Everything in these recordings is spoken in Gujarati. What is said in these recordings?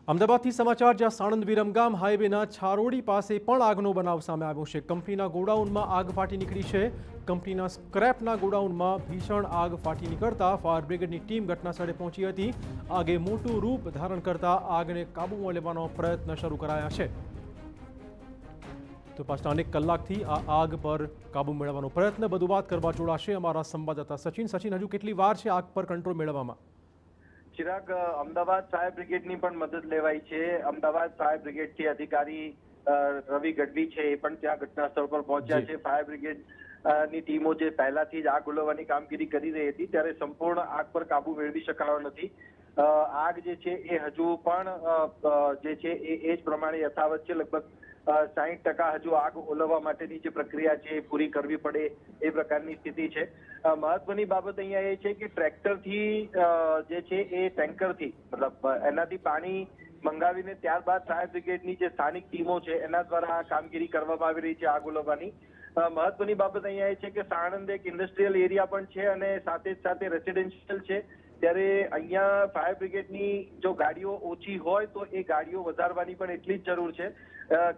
અમદાવાદથી સમાચાર જ્યાં સાણંદ વિરમગામ હાઈવેના છારોડી પાસે પણ આગનો બનાવ સામે આવ્યો છે। કંપનીના ગોડાઉનમાં આગ ફાટી નીકળી છે। કંપનીના સ્ક્રેપના ગોડાઉનમાં ભીષણ આગ ફાટી નીકળતા ફાયર બ્રિગેડની ટીમ ઘટનાસ્થળે પહોંચી હતી। આગે મોટું રૂપ ધારણ કરતા આગને કાબૂમાં લેવાનો પ્રયત્ન શરૂ કરાયા છે। તો પાછલા અનેક કલાકથી આ આગ પર કાબૂ મેળવવાનો પ્રયત્ન વધુ વાત કરવા જોડાશે અમારા સંવાદદાતા સચિન। હજુ કેટલી વાર છે આગ પર કંટ્રોલ મેળવવામાં? ચિરાગ, અમદાવાદ ફાયર બ્રિગેડની પણ મદદ લેવાઈ છે। અમદાવાદ ફાયર બ્રિગેડથી અધિકારી રવિ ગઢવી છે એ પણ ત્યાં ઘટના સ્થળ પર પહોંચ્યા છે। ફાયર બ્રિગેડ ની ટીમો જે પહેલાથી જ આગ ઓલવવાની કામગીરી કરી રહી હતી ત્યારે સંપૂર્ણ આગ પર કાબુ મેળવી શકાયો નથી। આગ જે છે એ હજુ પણ જે છે એ જ પ્રમાણે યથાવત છે। લગભગ 60% હજુ આગ ઓલવવા માટેની જે પ્રક્રિયા છે એ પૂરી કરવી પડે એ પ્રકારની સ્થિતિ છે। મહત્વની બાબત અહીંયા એ છે કે ટ્રેક્ટરથી જે છે એ ટેન્કરથી મતલબ એનાથી પાણી મંગાવીને ત્યારબાદ ફાયર બ્રિગેડની જે સ્થાનિક ટીમો છે એના દ્વારા આ કામગીરી કરવામાં આવી રહી છે આગ ઓલવવાની। મહત્વની બાબત અહીંયા એ છે કે સાણંદ એક ઇન્ડસ્ટ્રીયલ એરિયા પણ છે અને સાથે જ સાથે રેસિડેન્શિયલ છે, ત્યારે અહીંયા ફાયર બ્રિગેડની જો ગાડીઓ ઓછી હોય તો એ ગાડીઓ વધારવાની પણ એટલી જ જરૂર છે,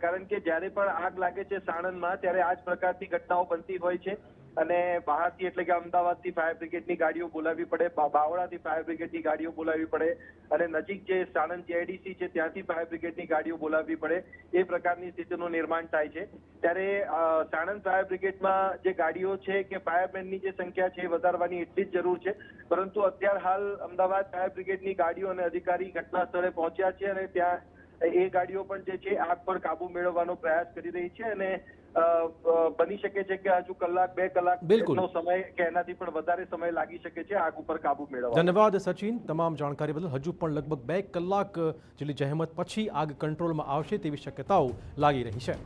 કારણ કે જ્યારે પણ આગ લાગે છે સાણંદમાં ત્યારે આ જ પ્રકારની ઘટનાઓ બનતી હોય છે અને બહારથી એટલે કે અમદાવાદથી ફાયર બ્રિગેડની ગાડીઓ બોલાવવી પડે, બાવળાથી ફાયર બ્રિગેડની ગાડીઓ બોલાવવી પડે અને નજીક જે સાણંદ જીઆઈડીસી છે ત્યાંથી ફાયર બ્રિગેડની ગાડીઓ બોલાવવી પડે એ પ્રકારની સ્થિતિનું નિર્માણ થાય છે। ત્યારે સાણંદ ફાયર બ્રિગેડમાં જે ગાડીઓ છે કે ફાયરમેનની જે સંખ્યા છે એ વધારવાની એટલી જ જરૂર છે, પરંતુ અત્યારે હાલ અમદાવાદ ફાયર બ્રિગેડની ગાડીઓ અને અધિકારી ઘટના સ્થળે પહોંચ્યા છે અને ત્યાં એ ગાડીઓ પણ જે છે આગ પર કાબુ મેળવવાનો પ્રયાસ કરી રહી છે અને બની શકે છે કે હજુ કલાક 2 કલાકનો સમય કે એનાથી પણ વધારે સમય લાગી શકે છે આગ ઉપર કાબુ મેળવવા। ધન્યવાદ સચિન, તમામ જાણકારી બદલ। હજુ પણ લગભગ 2 કલાક જેટલી જહેમત પછી આગ કંટ્રોલમાં આવશે તેવી શક્યતાઓ લાગી રહી છે।